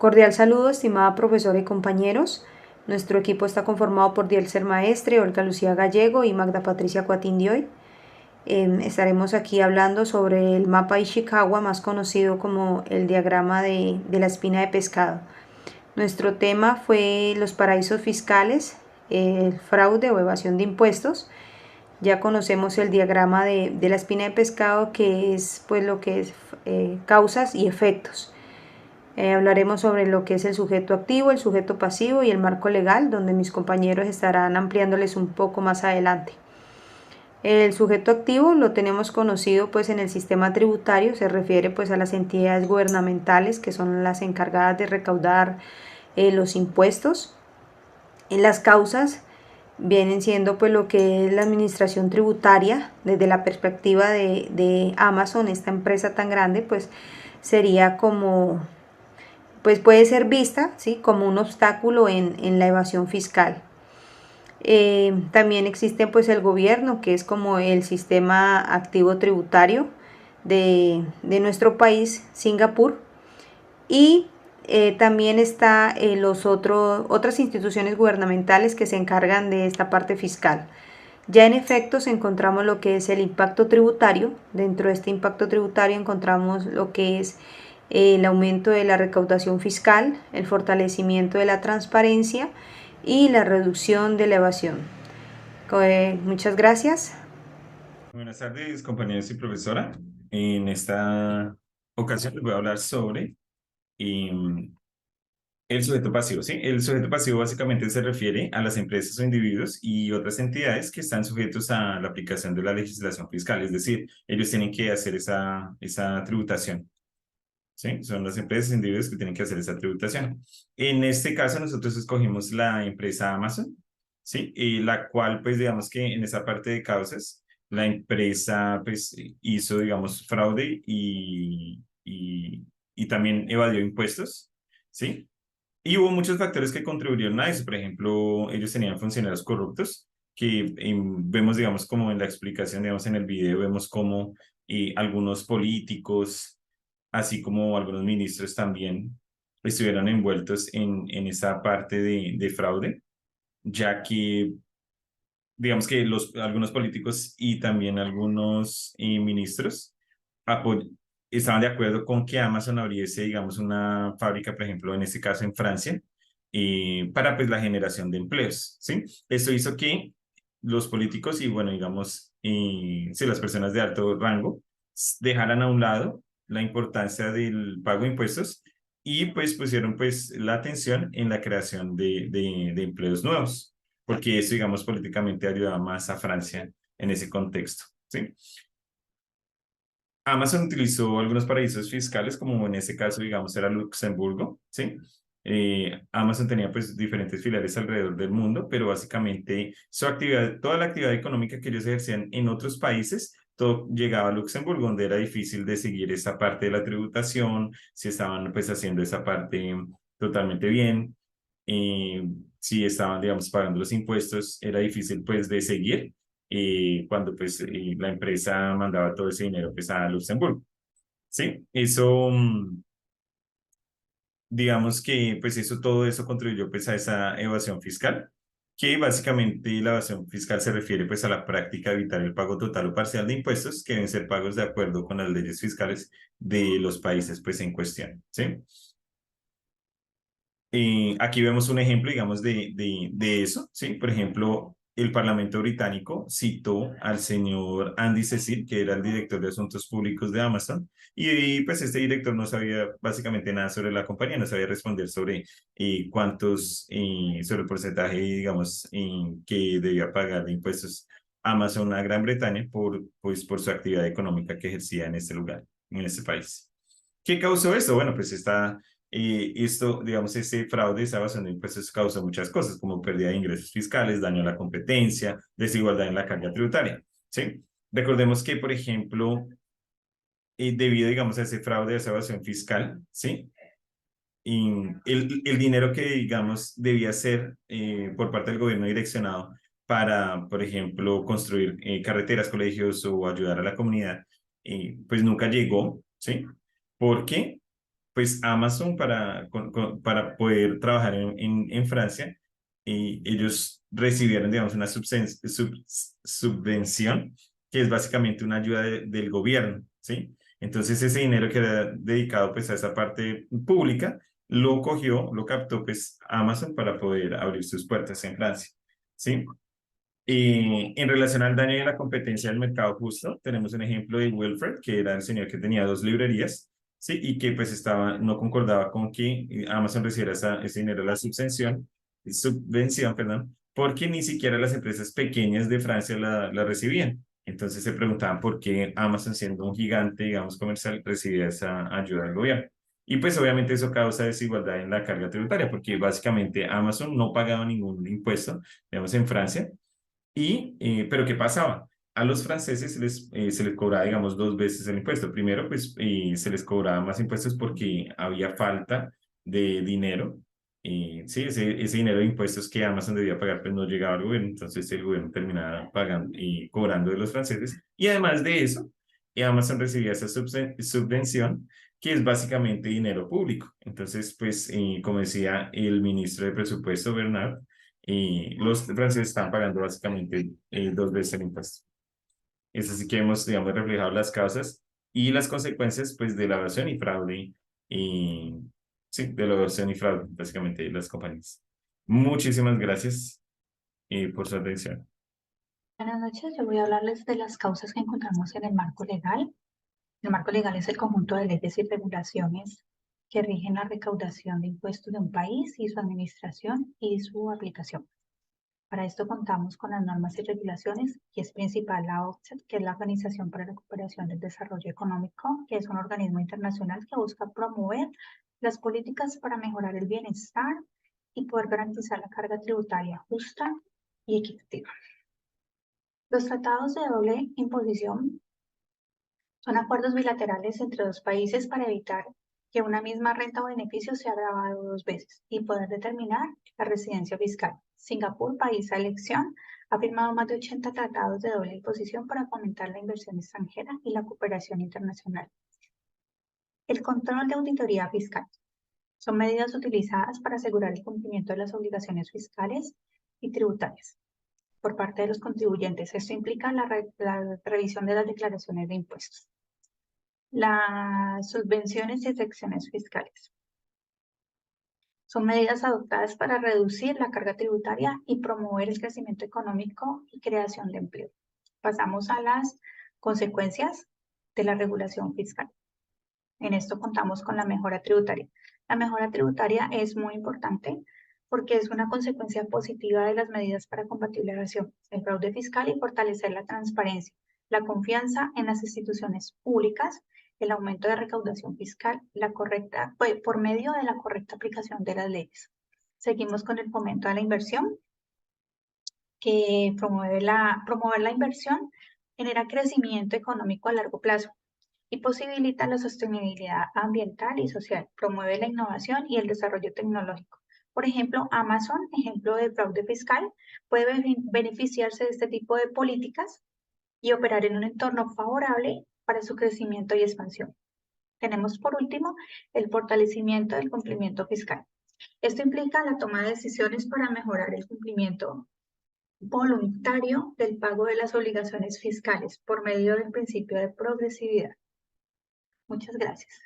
Cordial saludo, estimada profesora y compañeros. Nuestro equipo está conformado por Dielcer Maestre, Olga Lucía Gallego y Magda Patricia Cuatindioy. Estaremos aquí hablando sobre el mapa Ishikawa, más conocido como el diagrama de la espina de pescado. Nuestro tema fue los paraísos fiscales, el fraude o evasión de impuestos. Ya conocemos el diagrama de la espina de pescado, que es pues lo que es causas y efectos. Hablaremos sobre lo que es el sujeto activo, el sujeto pasivo y el marco legal, donde mis compañeros estarán ampliándoles un poco más adelante. El sujeto activo lo tenemos conocido pues en el sistema tributario, se refiere pues a las entidades gubernamentales que son las encargadas de recaudar los impuestos. En las causas vienen siendo pues lo que es la administración tributaria desde la perspectiva de Amazon, esta empresa tan grande, pues sería como pues puede ser vista, ¿sí?, como un obstáculo en la evasión fiscal. También existe pues el gobierno, que es como el sistema activo tributario de nuestro país, Singapur, y también está otras instituciones gubernamentales que se encargan de esta parte fiscal. Ya en efectos encontramos lo que es el impacto tributario. Dentro de este impacto tributario encontramos lo que es el aumento de la recaudación fiscal, el fortalecimiento de la transparencia y la reducción de la evasión. Muchas gracias. Buenas tardes, compañeros y profesora. En esta ocasión les voy a hablar sobre em, el sujeto pasivo, ¿sí? El sujeto pasivo básicamente se refiere a las empresas o individuos y otras entidades que están sujetos a la aplicación de la legislación fiscal, es decir, ellos tienen que hacer esa tributación, ¿sí? Son las empresas e individuos que tienen que hacer esa tributación. En este caso, nosotros escogimos la empresa Amazon, ¿sí? Y la cual, pues, digamos que en esa parte de causas, la empresa, pues, hizo, digamos, fraude y también evadió impuestos, ¿sí? Y hubo muchos factores que contribuyeron a eso. Por ejemplo, ellos tenían funcionarios corruptos que vemos, digamos, como en la explicación, digamos, en el video, vemos como algunos políticos, así como algunos ministros también estuvieron envueltos en esa parte de fraude, ya que, digamos que algunos políticos y también algunos ministros apo- estaban de acuerdo con que Amazon abriese, digamos, una fábrica, por ejemplo, en este caso en Francia, para pues la generación de empleos, ¿sí? Esto hizo que los políticos y, bueno, digamos, sí, las personas de alto rango dejaran a un lado la importancia del pago de impuestos y pues pusieron pues la atención en la creación de empleos nuevos, porque eso, digamos, políticamente ayudaba más a Francia en ese contexto, ¿sí? Amazon utilizó algunos paraísos fiscales, como en este caso, digamos, era Luxemburgo, ¿sí? Amazon tenía pues diferentes filiales alrededor del mundo, pero básicamente su actividad, toda la actividad económica que ellos ejercían en otros países, todo llegaba a Luxemburgo, donde era difícil de seguir esa parte de la tributación, si estaban pues haciendo esa parte totalmente bien, si estaban, digamos, pagando los impuestos, era difícil pues de seguir cuando pues la empresa mandaba todo ese dinero pues a Luxemburgo, ¿sí? Eso, digamos que pues eso, todo eso contribuyó pues a esa evasión fiscal, que básicamente la evasión fiscal se refiere pues a la práctica de evitar el pago total o parcial de impuestos que deben ser pagos de acuerdo con las leyes fiscales de los países pues en cuestión, ¿sí? Aquí vemos un ejemplo, digamos, de eso, ¿sí? Por ejemplo, el Parlamento británico citó al señor Andy Cecil, que era el director de Asuntos Públicos de Amazon, pues este director no sabía básicamente nada sobre la compañía, no sabía responder sobre sobre el porcentaje, digamos, que debía pagar de impuestos Amazon a Gran Bretaña pues, por su actividad económica que ejercía en este lugar, en este país. ¿Qué causó esto? Bueno, pues esto, digamos, ese fraude, esa evasión de impuestos causa muchas cosas, como pérdida de ingresos fiscales, daño a la competencia, desigualdad en la carga tributaria, ¿sí? Recordemos que, por ejemplo, debido, digamos, a ese fraude, a esa evasión fiscal, ¿sí? Y el dinero que, digamos, debía ser por parte del gobierno direccionado para, por ejemplo, construir carreteras, colegios o ayudar a la comunidad, pues nunca llegó, ¿sí? ¿Por qué? pues Amazon para poder trabajar en Francia, y ellos recibieron, digamos, una subvención, que es básicamente una ayuda del gobierno, ¿sí? Entonces ese dinero que era dedicado pues a esa parte pública, lo cogió, lo captó pues Amazon para poder abrir sus puertas en Francia, ¿sí? Y en relación al daño de la competencia del mercado justo, tenemos un ejemplo de Wilfred, que era el señor que tenía dos librerías, ¿sí? Y que pues no concordaba con que Amazon recibiera ese dinero, la subvención, perdón, porque ni siquiera las empresas pequeñas de Francia la recibían. Entonces se preguntaban por qué Amazon, siendo un gigante, digamos, comercial, recibía esa ayuda del gobierno. Y pues obviamente eso causa desigualdad en la carga tributaria, porque básicamente Amazon no pagaba ningún impuesto, digamos, en Francia, pero ¿qué pasaba? A los franceses se les cobraba, digamos, dos veces el impuesto. Primero, pues se les cobraba más impuestos porque había falta de dinero. Sí, ese dinero de impuestos que Amazon debía pagar, pues no llegaba al gobierno. Entonces el gobierno terminaba pagando y cobrando de los franceses. Y además de eso, Amazon recibía esa subvención, que es básicamente dinero público. Entonces, pues, como decía el ministro de Presupuesto, Bernard, y los franceses están pagando básicamente dos veces el impuesto. Es así que hemos, digamos, reflejado las causas y las consecuencias, pues, de la evasión y fraude, y sí, de la evasión y fraude, básicamente, de las compañías. Muchísimas gracias por su atención. Buenas noches, yo voy a hablarles de las causas que encontramos en el marco legal. El marco legal es el conjunto de leyes y regulaciones que rigen la recaudación de impuestos de un país y su administración y su aplicación. Para esto contamos con las normas y regulaciones, y es principal la OCDE, que es la Organización para la Cooperación del Desarrollo Económico, que es un organismo internacional que busca promover las políticas para mejorar el bienestar y poder garantizar la carga tributaria justa y equitativa. Los tratados de doble imposición son acuerdos bilaterales entre dos países para evitar que una misma renta o beneficio sea grabado dos veces y poder determinar la residencia fiscal. Singapur, país a elección, ha firmado más de 80 tratados de doble imposición para fomentar la inversión extranjera y la cooperación internacional. El control de auditoría fiscal. Son medidas utilizadas para asegurar el cumplimiento de las obligaciones fiscales y tributarias por parte de los contribuyentes. Esto implica la revisión de las declaraciones de impuestos. Las subvenciones y excepciones fiscales. Son medidas adoptadas para reducir la carga tributaria y promover el crecimiento económico y creación de empleo. Pasamos a las consecuencias de la regulación fiscal. En esto contamos con la mejora tributaria. La mejora tributaria es muy importante porque es una consecuencia positiva de las medidas para combatir la evasión, el fraude fiscal y fortalecer la transparencia, la confianza en las instituciones públicas, el aumento de recaudación fiscal, por medio de la correcta aplicación de las leyes. Seguimos con el fomento de la inversión, que promover la inversión genera crecimiento económico a largo plazo y posibilita la sostenibilidad ambiental y social, promueve la innovación y el desarrollo tecnológico. Por ejemplo, Amazon, ejemplo de fraude fiscal, puede beneficiarse de este tipo de políticas y operar en un entorno favorable para su crecimiento y expansión. Tenemos por último el fortalecimiento del cumplimiento fiscal. Esto implica la toma de decisiones para mejorar el cumplimiento voluntario del pago de las obligaciones fiscales por medio del principio de progresividad. Muchas gracias.